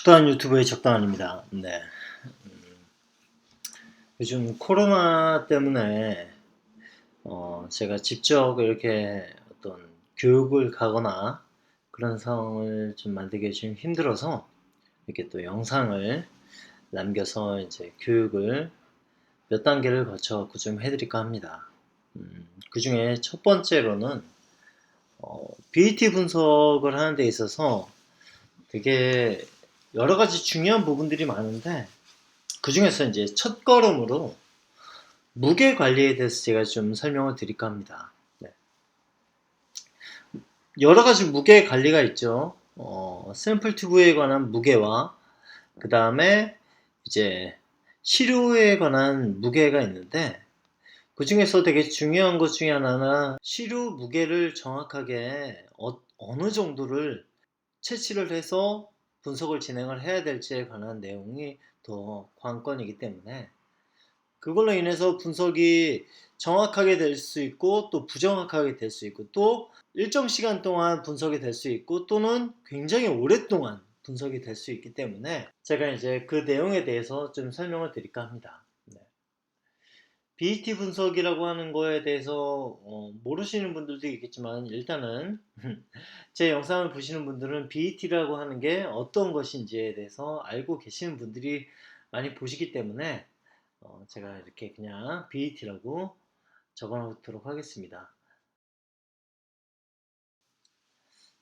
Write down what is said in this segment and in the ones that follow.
적당한 유튜브의 적당한입니다. 네. 요즘 코로나 때문에 제가 직접 이렇게 어떤 교육을 가거나 그런 상황을 좀 만들기 좀 힘들어서 이렇게 또 영상을 남겨서 이제 교육을 몇 단계를 거쳐 좀 해드릴까 합니다. 그 중에 첫 번째로는 BET 분석을 하는 데 있어서 되게 여러 가지 중요한 부분들이 많은데 그 중에서 이제 첫 걸음으로 무게 관리에 대해서 제가 좀 설명을 드릴까 합니다. 네. 여러 가지 무게 관리가 있죠. 샘플 튜브에 관한 무게와 그 다음에 이제 시료에 관한 무게가 있는데 그 중에서 되게 중요한 것 중에 하나는 시료 무게를 정확하게 어느 정도를 채취를 해서 분석을 진행을 해야 될지에 관한 내용이 더 관건이기 때문에 그걸로 인해서 분석이 정확하게 될 수 있고 또 부정확하게 될 수 있고 또 일정 시간 동안 분석이 될 수 있고 또는 굉장히 오랫동안 분석이 될 수 있기 때문에 제가 이제 그 내용에 대해서 좀 설명을 드릴까 합니다. 네. BET 분석이라고 하는 거에 대해서 모르시는 분들도 있겠지만 일단은 제 영상을 보시는 분들은 BET라고 하는 게 어떤 것인지에 대해서 알고 계시는 분들이 많이 보시기 때문에 제가 이렇게 그냥 BET라고 적어 놓도록 하겠습니다.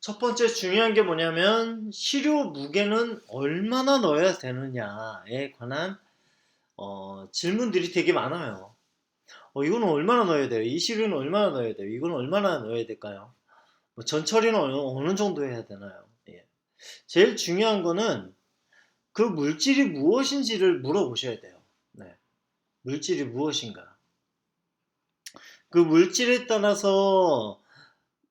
첫 번째 중요한 게 뭐냐면 시료 무게는 얼마나 넣어야 되느냐에 관한 질문들이 되게 많아요. 이거는 얼마나 넣어야 돼요? 이 시료는 얼마나 넣어야 돼요? 이건 얼마나 넣어야 될까요? 전처리는 어느 정도 해야 되나요? 예. 제일 중요한 거는 그 물질이 무엇인지를 물어보셔야 돼요. 네. 물질이 무엇인가? 그 물질에 따라서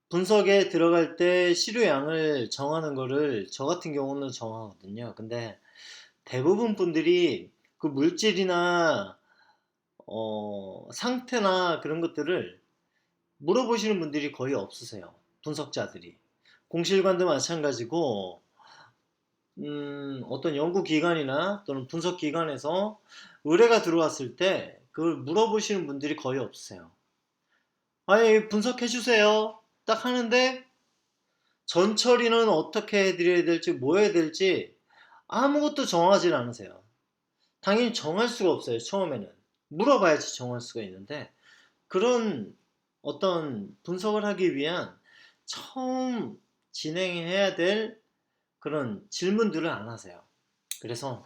분석에 들어갈 때 시료양을 정하는 거를 저 같은 경우는 정하거든요. 근데 대부분 분들이 그 물질이나 상태나 그런 것들을 물어보시는 분들이 거의 없으세요. 분석자들이. 공실관도 마찬가지고 어떤 연구기관이나 또는 분석기관에서 의뢰가 들어왔을 때 그걸 물어보시는 분들이 거의 없으세요. 아니 분석해 주세요. 딱 하는데 전처리는 어떻게 해드려야 될지 뭐 해야 될지 아무것도 정하지 않으세요. 당연히 정할 수가 없어요. 처음에는 물어봐야지 정할 수가 있는데 그런 어떤 분석을 하기 위한 처음 진행해야 될 그런 질문들을 안 하세요. 그래서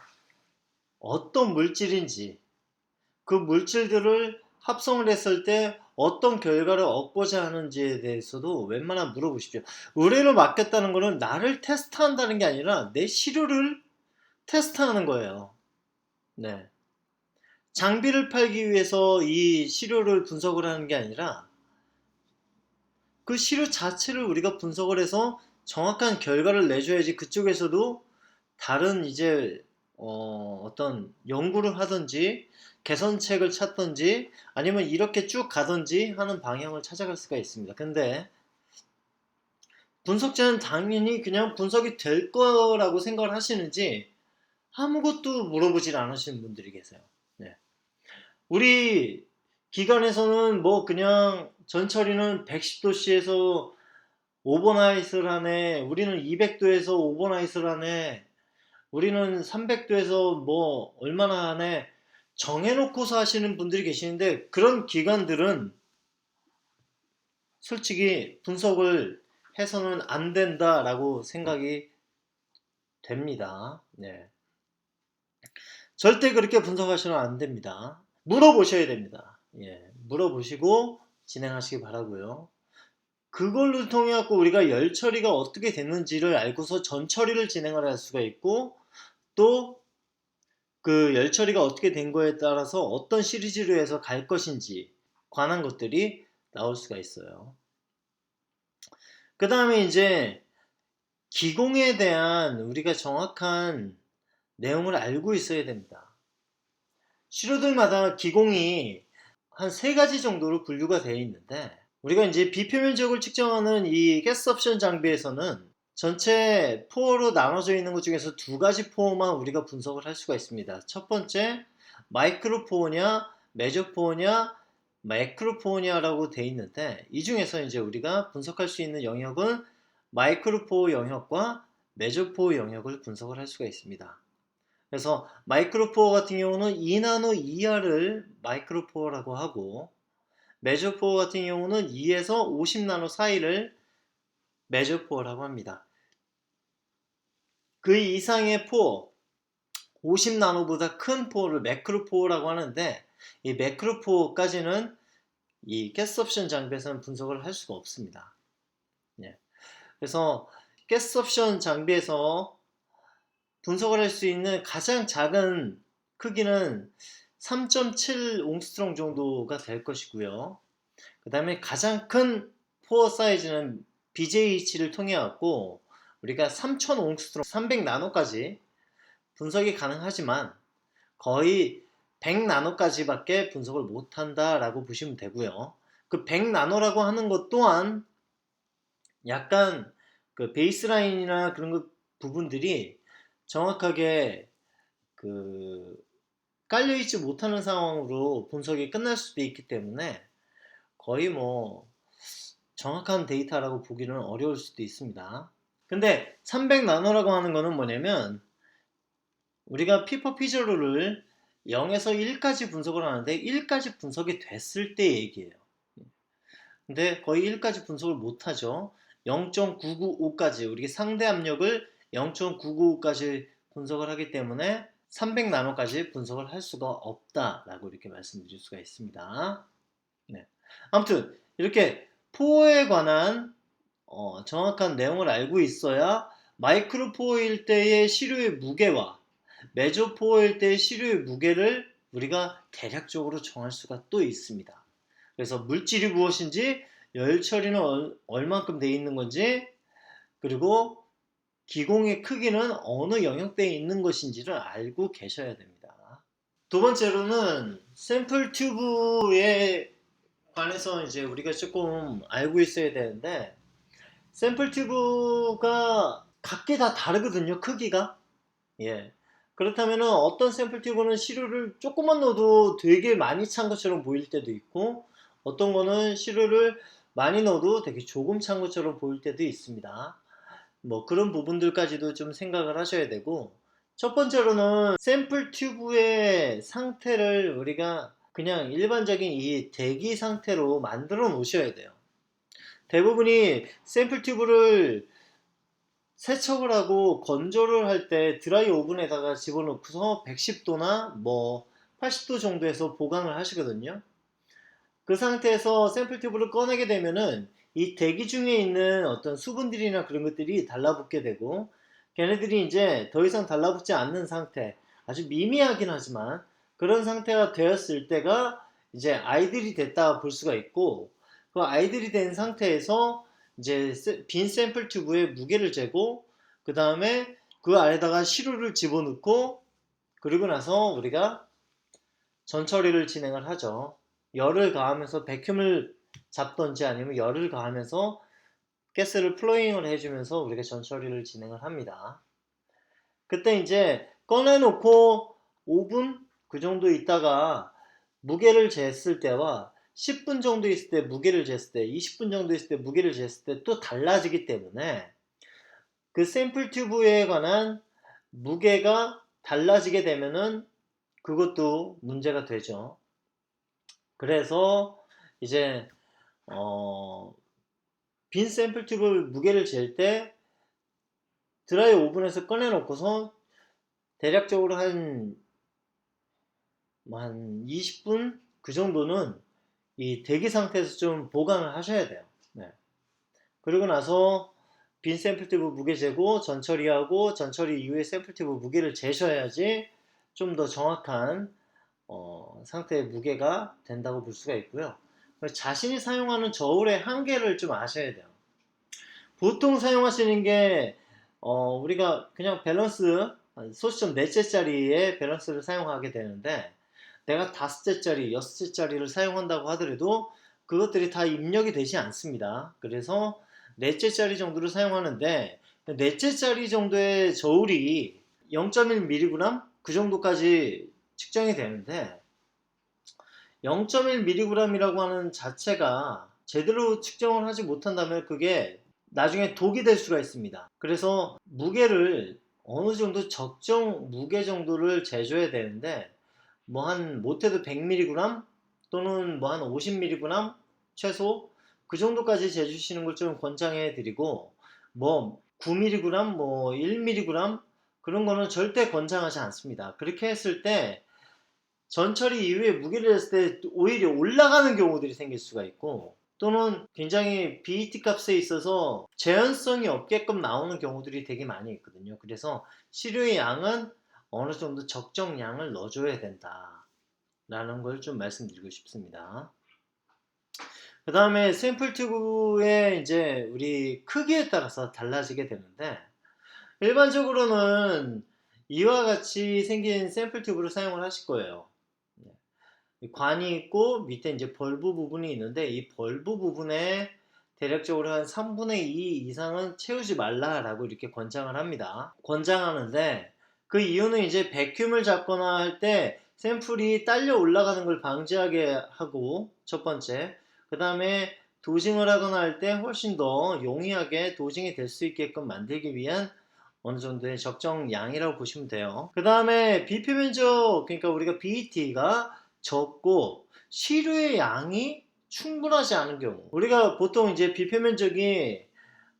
어떤 물질인지 그 물질들을 합성을 했을 때 어떤 결과를 얻고자 하는지에 대해서도 웬만하면 물어보십시오. 의뢰를 맡겼다는 것은 나를 테스트한다는 게 아니라 내 시료를 테스트하는 거예요. 네. 장비를 팔기 위해서 이 시료를 분석을 하는 게 아니라 그 시료 자체를 우리가 분석을 해서 정확한 결과를 내줘야지 그쪽에서도 다른 이제 어떤 연구를 하든지 개선책을 찾든지 아니면 이렇게 쭉 가든지 하는 방향을 찾아갈 수가 있습니다. 근데 분석자는 당연히 그냥 분석이 될 거라고 생각을 하시는지 아무것도 물어보질 않으시는 분들이 계세요. 네. 우리 기관에서는 뭐 그냥 전처리는 110도씨에서 오버나잇을 하네, 우리는 200도에서 오버나잇을 하네, 우리는 300도에서 뭐 얼마나 하네 정해놓고서 하시는 분들이 계시는데 그런 기관들은 솔직히 분석을 해서는 안 된다라고 생각이 됩니다. 네. 절대 그렇게 분석하시면 안 됩니다. 물어보셔야 됩니다. 예, 물어보시고 진행하시기 바라고요. 그걸로 통해 갖고 우리가 열 처리가 어떻게 됐는지를 알고서 전 처리를 진행을 할 수가 있고 또 그 열 처리가 어떻게 된 거에 따라서 어떤 시리즈로 해서 갈 것인지 관한 것들이 나올 수가 있어요. 그 다음에 이제 기공에 대한 우리가 정확한 내용을 알고 있어야 됩니다. 시료들마다 기공이 한 3가지 정도로 분류가 되어 있는데 우리가 이제 비표면적을 측정하는 이 가스 섭션 장비에서는 전체 포어로 나눠져 있는 것 중에서 두 가지 포어만 우리가 분석을 할 수가 있습니다. 첫 번째, 마이크로 포어냐, 메저 포어냐, 매크로 포어냐라고 돼 있는데, 이 중에서 이제 우리가 분석할 수 있는 영역은 마이크로 포어 영역과 메저 포어 영역을 분석을 할 수가 있습니다. 그래서 마이크로 포어 같은 경우는 2나노 이하를 마이크로 포어라고 하고, 메저 포어 같은 경우는 2에서 50나노 사이를 메저 포어라고 합니다. 그 이상의 포어, 50나노보다 큰 포어를 매크로 포어라고 하는데, 이 매크로 포어까지는 이 가스옵션 장비에서는 분석을 할 수가 없습니다. 예. 그래서 가스옵션 장비에서 분석을 할 수 있는 가장 작은 크기는 3.7 옹스트롱 정도가 될 것이고요. 그 다음에 가장 큰 포어 사이즈는 BJH를 통해 갖고 우리가 3000 옹스트롱 300나노까지 분석이 가능하지만 거의 100나노까지 밖에 분석을 못한다 라고 보시면 되고요. 그 100나노라고 하는 것 또한 약간 그 베이스라인이나 그런 것 부분들이 정확하게 그 깔려있지 못하는 상황으로 분석이 끝날 수도 있기 때문에 거의 뭐 정확한 데이터라고 보기는 어려울 수도 있습니다. 근데 300나노라고 하는 거는 뭐냐면 우리가 피퍼피저로를 0에서 1까지 분석을 하는데 1까지 분석이 됐을 때 얘기예요. 근데 거의 1까지 분석을 못하죠. 0.995까지 우리 상대 압력을 0.995까지 분석을 하기 때문에 300나노까지 분석을 할 수가 없다라고 이렇게 말씀드릴 수가 있습니다. 네. 아무튼 이렇게 포어에 관한 정확한 내용을 알고 있어야 마이크로 포어일 때의 시료의 무게와 메저 포어일 때의 시료의 무게를 우리가 대략적으로 정할 수가 또 있습니다. 그래서 물질이 무엇인지, 열 처리는 얼만큼 되어 있는 건지, 그리고 기공의 크기는 어느 영역대에 있는 것인지를 알고 계셔야 됩니다. 두 번째로는 샘플 튜브에 관해서 이제 우리가 조금 알고 있어야 되는데, 샘플 튜브가 각기 다 다르거든요, 크기가. 예. 그렇다면 어떤 샘플 튜브는 시료를 조금만 넣어도 되게 많이 찬 것처럼 보일 때도 있고, 어떤 거는 시료를 많이 넣어도 되게 조금 찬 것처럼 보일 때도 있습니다. 뭐 그런 부분들까지도 좀 생각을 하셔야 되고, 첫 번째로는 샘플 튜브의 상태를 우리가 그냥 일반적인 이 대기 상태로 만들어 놓으셔야 돼요. 대부분이 샘플 튜브를 세척을 하고 건조를 할 때 드라이 오븐에다가 집어넣고서 110도나 뭐 80도 정도에서 보관을 하시거든요. 그 상태에서 샘플 튜브를 꺼내게 되면은 이 대기 중에 있는 어떤 수분들이나 그런 것들이 달라붙게 되고, 걔네들이 이제 더 이상 달라붙지 않는 상태, 아주 미미하긴 하지만 그런 상태가 되었을 때가 이제 아이들이 됐다 볼 수가 있고, 그 아이들이 된 상태에서 이제 빈 샘플 튜브에 무게를 재고 그 다음에 그 안에다가 시루를 집어넣고, 그리고 나서 우리가 전처리를 진행을 하죠. 열을 가하면서 백큐을 잡던지 아니면 열을 가하면서 가스를 플로잉을 해주면서 우리가 전처리를 진행을 합니다. 그때 이제 꺼내놓고 5분 그 정도 있다가 무게를 쟀을 때와 10분 정도 있을 때 무게를 쟀을 때, 20분 정도 있을 때 무게를 쟀을 때 또 달라지기 때문에 그 샘플 튜브에 관한 무게가 달라지게 되면은 그것도 문제가 되죠. 그래서 이제 빈 샘플 튜브 무게를 잴 때 드라이 오븐에서 꺼내 놓고서 대략적으로 한 20분 그 정도는 이 대기 상태에서 좀 보관을 하셔야 돼요. 네. 그리고 나서 빈 샘플 튜브 무게 재고 전처리하고 전처리 이후에 샘플 튜브 무게를 재셔야지 좀 더 정확한 상태의 무게가 된다고 볼 수가 있고요. 자신이 사용하는 저울의 한계를 좀 아셔야 돼요. 보통 사용하시는 게 우리가 그냥 밸런스 소시점 4개짜리의 밸런스를 사용하게 되는데, 내가 5개짜리, 6개짜리를 사용한다고 하더라도 그것들이 다 입력이 되지 않습니다. 그래서 4개짜리 정도를 사용하는데 넷째짜리 정도의 저울이 0.1mg 그 정도까지 측정이 되는데 0.1mg이라고 하는 자체가 제대로 측정을 하지 못한다면 그게 나중에 독이 될 수가 있습니다. 그래서 무게를 어느 정도 적정 무게 정도를 재줘야 되는데 뭐 한 못해도 100mg 또는 뭐 한 50mg 최소 그 정도까지 재주시는 걸 좀 권장해 드리고 뭐 9mg 뭐 1mg 그런 거는 절대 권장하지 않습니다. 그렇게 했을 때 전처리 이후에 무게를 했을 때 오히려 올라가는 경우들이 생길 수가 있고 또는 굉장히 BET 값에 있어서 재현성이 없게끔 나오는 경우들이 되게 많이 있거든요. 그래서 시료의 양은 어느 정도 적정량을 넣어줘야 된다 라는 걸 좀 말씀드리고 싶습니다. 그 다음에 샘플 튜브의 이제 우리 크기에 따라서 달라지게 되는데 일반적으로는 이와 같이 생긴 샘플 튜브를 사용을 하실 거예요. 관이 있고 밑에 이제 벌브 부분이 있는데 이 벌브 부분에 대략적으로 한 3분의 2 이상은 채우지 말라라고 이렇게 권장을 합니다. 권장하는데 그 이유는 이제 백큐을 잡거나 할 때 샘플이 딸려 올라가는 걸 방지하게 하고 첫 번째 그 다음에 도징을 하거나 할 때 훨씬 더 용이하게 도징이 될 수 있게끔 만들기 위한 어느 정도의 적정 양이라고 보시면 돼요. 그 다음에 비표면적 그러니까 우리가 BET가 적고 시료의 양이 충분하지 않은 경우 우리가 보통 이제 비표면적이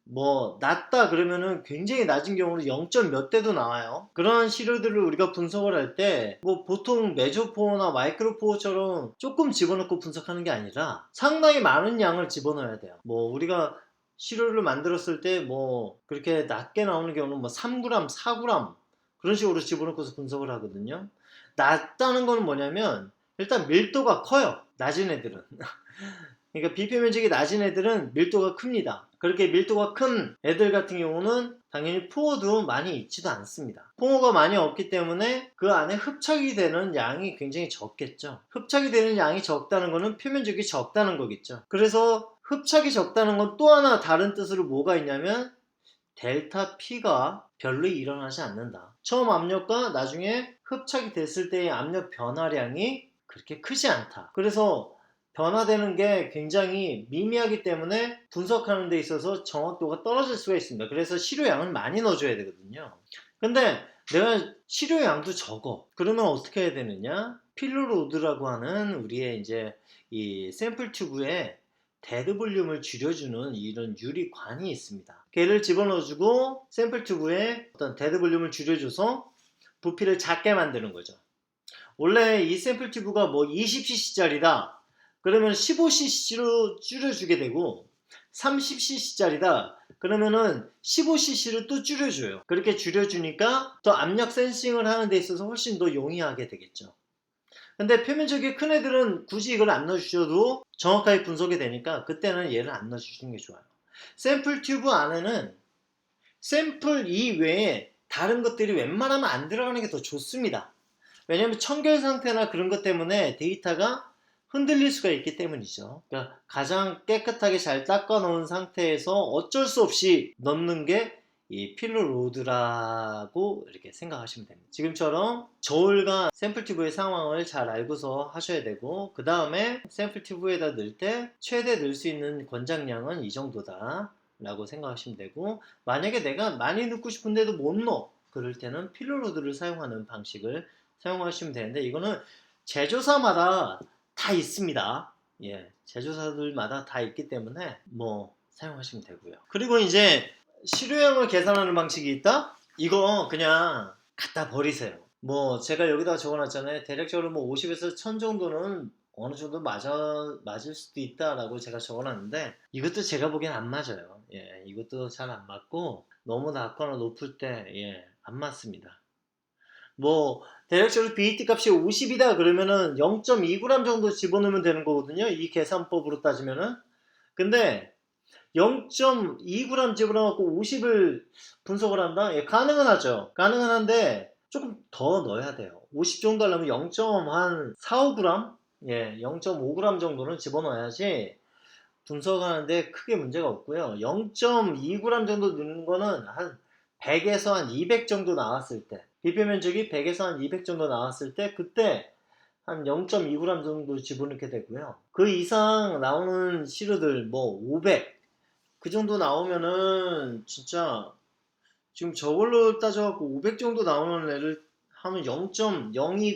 뭐 낮다 그러면은 굉장히 낮은 경우는 0. 몇 대도 나와요. 그런 시료들을 우리가 분석을 할 때 뭐 보통 메조포어나 마이크로포어처럼 조금 집어넣고 분석하는 게 아니라 상당히 많은 양을 집어넣어야 돼요. 뭐 우리가 시료를 만들었을 때 뭐 그렇게 낮게 나오는 경우는 뭐 3g, 4g 그런 식으로 집어넣고서 분석을 하거든요. 낮다는 건 뭐냐면 일단 밀도가 커요. 낮은 애들은. 그러니까 비표 면적이 낮은 애들은 밀도가 큽니다. 그렇게 밀도가 큰 애들 같은 경우는 당연히 포어도 많이 있지도 않습니다. 포어가 많이 없기 때문에 그 안에 흡착이 되는 양이 굉장히 적겠죠. 흡착이 되는 양이 적다는 것은 표면적이 적다는 거겠죠. 그래서 흡착이 적다는 건 또 하나 다른 뜻으로 뭐가 있냐면 델타 P가 별로 일어나지 않는다. 처음 압력과 나중에 흡착이 됐을 때의 압력 변화량이 그렇게 크지 않다. 그래서 변화되는 게 굉장히 미미하기 때문에 분석하는 데 있어서 정확도가 떨어질 수가 있습니다. 그래서 시료양은 많이 넣어줘야 되거든요. 근데 내가 시료양도 적어. 그러면 어떻게 해야 되느냐? 필로로드라고 하는 우리의 이제 이 샘플 튜브에 데드 볼륨을 줄여주는 이런 유리관이 있습니다. 걔를 집어넣어주고 샘플 튜브에 어떤 데드 볼륨을 줄여줘서 부피를 작게 만드는 거죠. 원래 이 샘플 튜브가 뭐 20cc짜리다. 그러면 15cc로 줄여주게 되고 30cc짜리다. 그러면은 15cc를 또 줄여줘요. 그렇게 줄여주니까 더 압력 센싱을 하는 데 있어서 훨씬 더 용이하게 되겠죠. 근데 표면적이 큰 애들은 굳이 이걸 안 넣어주셔도 정확하게 분석이 되니까 그때는 얘를 안 넣어주시는 게 좋아요. 샘플 튜브 안에는 샘플 이외에 다른 것들이 웬만하면 안 들어가는 게 더 좋습니다. 왜냐하면 청결 상태나 그런 것 때문에 데이터가 흔들릴 수가 있기 때문이죠. 그러니까 가장 깨끗하게 잘 닦아 놓은 상태에서 어쩔 수 없이 넣는 게 이 필로 로드라고 이렇게 생각하시면 됩니다. 지금처럼 저울과 샘플 튜브의 상황을 잘 알고서 하셔야 되고 그 다음에 샘플 튜브에다 넣을 때 최대 넣을 수 있는 권장량은 이 정도다 라고 생각하시면 되고 만약에 내가 많이 넣고 싶은데도 못 넣어 그럴 때는 필로 로드를 사용하는 방식을 사용하시면 되는데 이거는 제조사마다 다 있습니다. 예, 제조사들마다 다 있기 때문에 뭐 사용하시면 되고요. 그리고 이제 시료량을 계산하는 방식이 있다? 이거 그냥 갖다 버리세요. 뭐 제가 여기다 적어놨잖아요. 대략적으로 뭐 50에서 1000 정도는 어느 정도 맞을 수도 있다라고 제가 적어놨는데 이것도 제가 보기엔 안 맞아요. 예, 이것도 잘 안 맞고 너무 낮거나 높을 때 예, 안 맞습니다. 뭐 대략적으로 BET 값이 50이다 그러면은 0.2g 정도 집어넣으면 되는 거거든요. 이 계산법으로 따지면은. 근데 0.2g 집어넣고 50을 분석을 한다? 예, 가능은 하죠. 가능은 한데 조금 더 넣어야 돼요. 50 정도 하려면 0.4, 5g? 예, 0.5g 정도는 집어넣어야지 분석하는데 크게 문제가 없고요. 0.2g 정도 넣는 거는 한 100에서 한 200 정도 나왔을 때, 비표 면적이 100에서 한 200 정도 나왔을 때, 그때 한 0.2g 정도 집어넣게 되고요. 그 이상 나오는 시료들, 뭐 500, 그 정도 나오면은 진짜 지금 저걸로 따져갖고 500 정도 나오는 애를 하면 0.02g,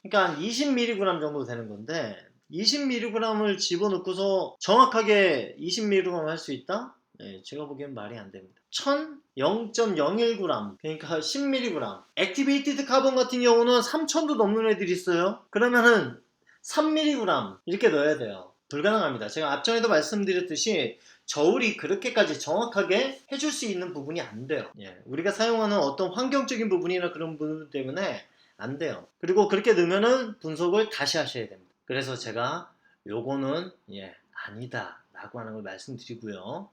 그러니까 한 20mg 정도 되는 건데, 20mg을 집어넣고서 정확하게 20mg 할 수 있다? 네, 제가 보기엔 말이 안 됩니다. 1000? 0.01g, 그러니까 10mg. 액티베이티드 카본 같은 경우는 3000도 넘는 애들이 있어요. 그러면은 3mg 이렇게 넣어야 돼요. 불가능합니다. 제가 앞전에도 말씀드렸듯이 저울이 그렇게까지 정확하게 해줄 수 있는 부분이 안 돼요. 예, 우리가 사용하는 어떤 환경적인 부분이나 그런 부분 때문에 안 돼요. 그리고 그렇게 넣으면은 분석을 다시 하셔야 됩니다. 그래서 제가 요거는 아니다 라고 하는 걸 말씀드리고요.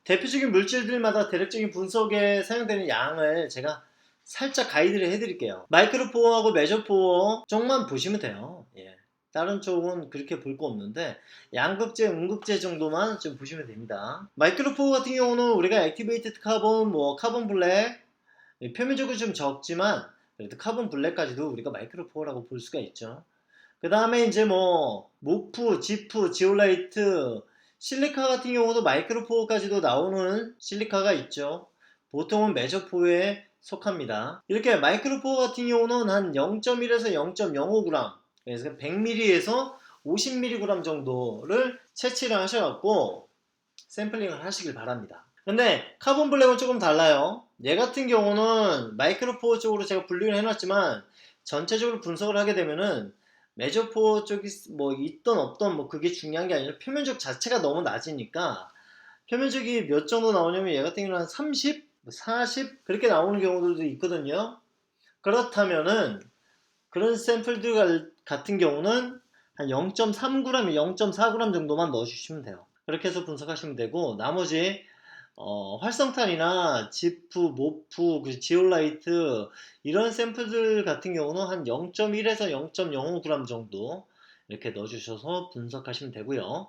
대표적인 물질들마다 대략적인 분석에 사용되는 양을 제가 살짝 가이드를 해드릴게요. 마이크로포어하고 메저포어 쪽만 보시면 돼요. 다른 쪽은 그렇게 볼 거 없는데 양극재, 음극재 정도만 좀 보시면 됩니다. 마이크로포어 같은 경우는 우리가 액티베이티드 카본, 뭐 카본 블랙, 표면적으로 좀 적지만 그래도 카본 블랙까지도 우리가 마이크로포어라고 볼 수가 있죠. 그 다음에 이제 뭐 모프, 지프, 지올라이트, 실리카 같은 경우도 마이크로포어까지도 나오는 실리카가 있죠. 보통은 메저포어에 속합니다. 이렇게 마이크로포어 같은 경우는 한 0.1에서 0.05g, 그래서 100ml에서 50mg 정도를 채취를 하셔갖고 샘플링을 하시길 바랍니다. 근데 카본 블랙은 조금 달라요. 얘 같은 경우는 마이크로포어 쪽으로 제가 분류를 해놨지만 전체적으로 분석을 하게 되면은 메저포어 쪽이 뭐 있던 없던 뭐 그게 중요한 게 아니라 표면적 자체가 너무 낮으니까, 표면적이 몇 정도 나오냐면 얘 같은 경우는 한 30, 40 그렇게 나오는 경우들도 있거든요. 그렇다면은 그런 샘플들 같은 경우는 한 0.3g, 0.4g 정도만 넣어주시면 돼요. 그렇게 해서 분석하시면 되고, 나머지 활성탄이나 지프, 모프, 지올라이트 이런 샘플들 같은 경우는 한 0.1에서 0.05g 정도 이렇게 넣어주셔서 분석하시면 되고요.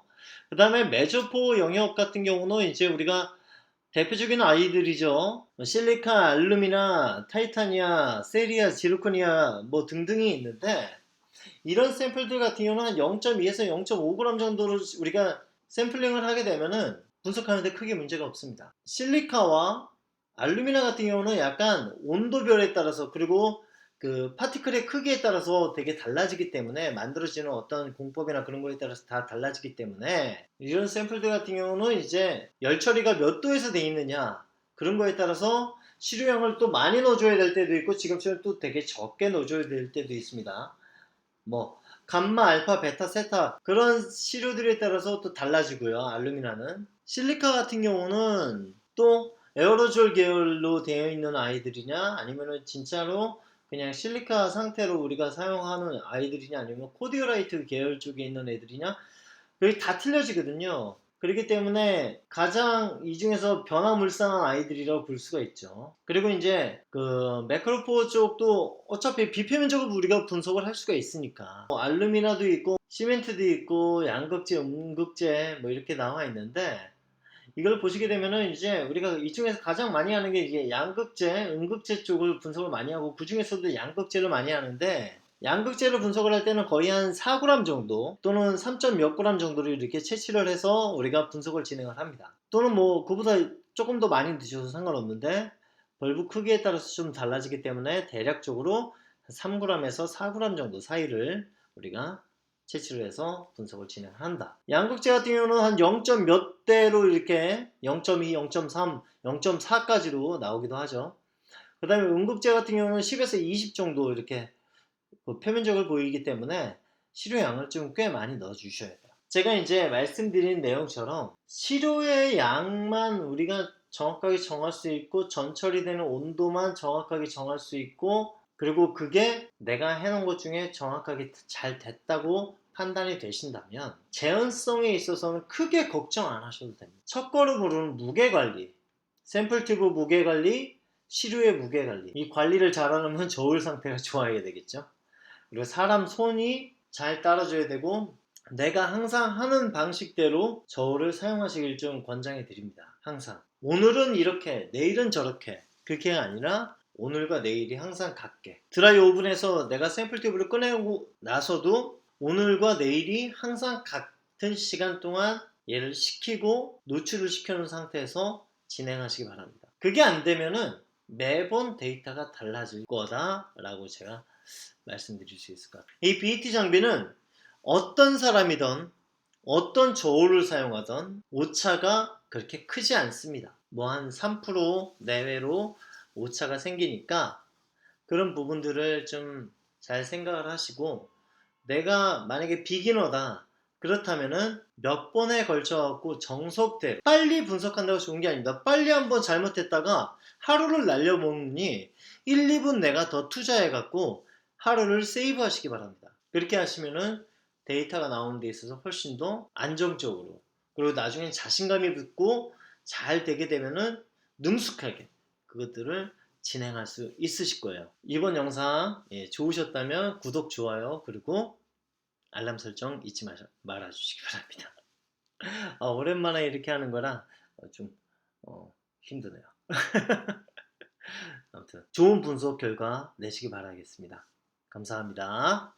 그 다음에 메저포 영역 같은 경우는 이제 우리가 대표적인 아이들이죠. 실리카, 알루미나, 타이타니아, 세리아, 지르코니아 뭐 등등이 있는데, 이런 샘플들 같은 경우는 한 0.2에서 0.5g 정도를 우리가 샘플링을 하게 되면은 분석하는데 크게 문제가 없습니다. 실리카와 알루미나 같은 경우는 약간 온도별에 따라서, 그리고 그 파티클의 크기에 따라서 되게 달라지기 때문에, 만들어지는 어떤 공법이나 그런 거에 따라서 다 달라지기 때문에, 이런 샘플들 같은 경우는 이제 열 처리가 몇 도에서 돼 있느냐 그런 거에 따라서 시료량을 또 많이 넣어줘야 될 때도 있고 지금처럼 또 되게 적게 넣어줘야 될 때도 있습니다. 뭐 감마, 알파, 베타, 세타 그런 시료들에 따라서 또 달라지고요. 알루미나는, 실리카 같은 경우는 또 에어로졸 계열로 되어 있는 아이들이냐, 아니면은 진짜로 그냥 실리카 상태로 우리가 사용하는 아이들이냐, 아니면 코디오라이트 계열 쪽에 있는 애들이냐, 그게 다 틀려지거든요. 그렇기 때문에 가장 이 중에서 변화물상한 아이들이라고 볼 수가 있죠. 그리고 이제 그 매크로포 쪽도 어차피 비표면적으로 우리가 분석을 할 수가 있으니까 뭐 알루미나도 있고 시멘트도 있고 양극재, 음극재 뭐 이렇게 나와 있는데, 이걸 보시게 되면은 이제 우리가 이 중에서 가장 많이 하는 게 이게 양극재, 음극재 쪽을 분석을 많이 하고, 그 중에서도 양극재를 많이 하는데, 양극재를 분석을 할 때는 거의 한 4g 정도 또는 3몇 g 정도를 이렇게 채취를 해서 우리가 분석을 진행을 합니다. 또는 뭐 그보다 조금 더 많이 드셔도 상관없는데, 벌브 크기에 따라서 좀 달라지기 때문에 대략적으로 3g에서 4g 정도 사이를 우리가 채취를 해서 분석을 진행한다. 양극재 같은 경우는 한 0. 몇 대로 이렇게 0.2, 0.3, 0.4까지로 나오기도 하죠. 그 다음에 음극재 같은 경우는 10에서 20 정도 이렇게 표면적을 보이기 때문에 시료양을 좀 꽤 많이 넣어 주셔야 돼요. 제가 이제 말씀드린 내용처럼 시료의 양만 우리가 정확하게 정할 수 있고, 전처리되는 온도만 정확하게 정할 수 있고, 그리고 그게 내가 해놓은 것 중에 정확하게 잘 됐다고 판단이 되신다면 재현성에 있어서는 크게 걱정 안 하셔도 됩니다. 첫 걸음으로는 무게관리, 샘플 튜브 무게관리, 시료의 무게관리, 이 관리를 잘하려면 저울 상태가 좋아야 되겠죠. 그리고 사람 손이 잘 따라줘야 되고, 내가 항상 하는 방식대로 저울을 사용하시길 좀 권장해 드립니다. 항상 오늘은 이렇게 내일은 저렇게, 그게 아니라 오늘과 내일이 항상 같게. 드라이 오븐에서 내가 샘플 튜브를 꺼내고 나서도 오늘과 내일이 항상 같은 시간 동안 얘를 식히고 노출을 시켜놓은 상태에서 진행하시기 바랍니다. 그게 안 되면은 매번 데이터가 달라질 거다 라고 제가 말씀드릴 수 있을 것 같아요. 이 BAT 장비는 어떤 사람이든 어떤 저울을 사용하든 오차가 그렇게 크지 않습니다. 뭐 한 3% 내외로 오차가 생기니까 그런 부분들을 좀 잘 생각을 하시고, 내가 만약에 비기너다 그렇다면은 몇 번에 걸쳐 갖고 정석대로 빨리 분석한다고 좋은 게 아닙니다. 빨리 한번 잘못했다가 하루를 날려먹니 1, 2분 내가 더 투자해 갖고 하루를 세이브 하시기 바랍니다. 그렇게 하시면은 데이터가 나오는 데 있어서 훨씬 더 안정적으로, 그리고 나중엔 자신감이 붙고 잘 되게 되면은 능숙하게 그것들을 진행할 수 있으실 거예요. 이번 영상 좋으셨다면 구독, 좋아요, 그리고 알람 설정 잊지 말아주시기 바랍니다. 오랜만에 이렇게 하는 거라 좀 힘드네요. 아무튼 좋은 분석 결과 내시기 바라겠습니다. 감사합니다.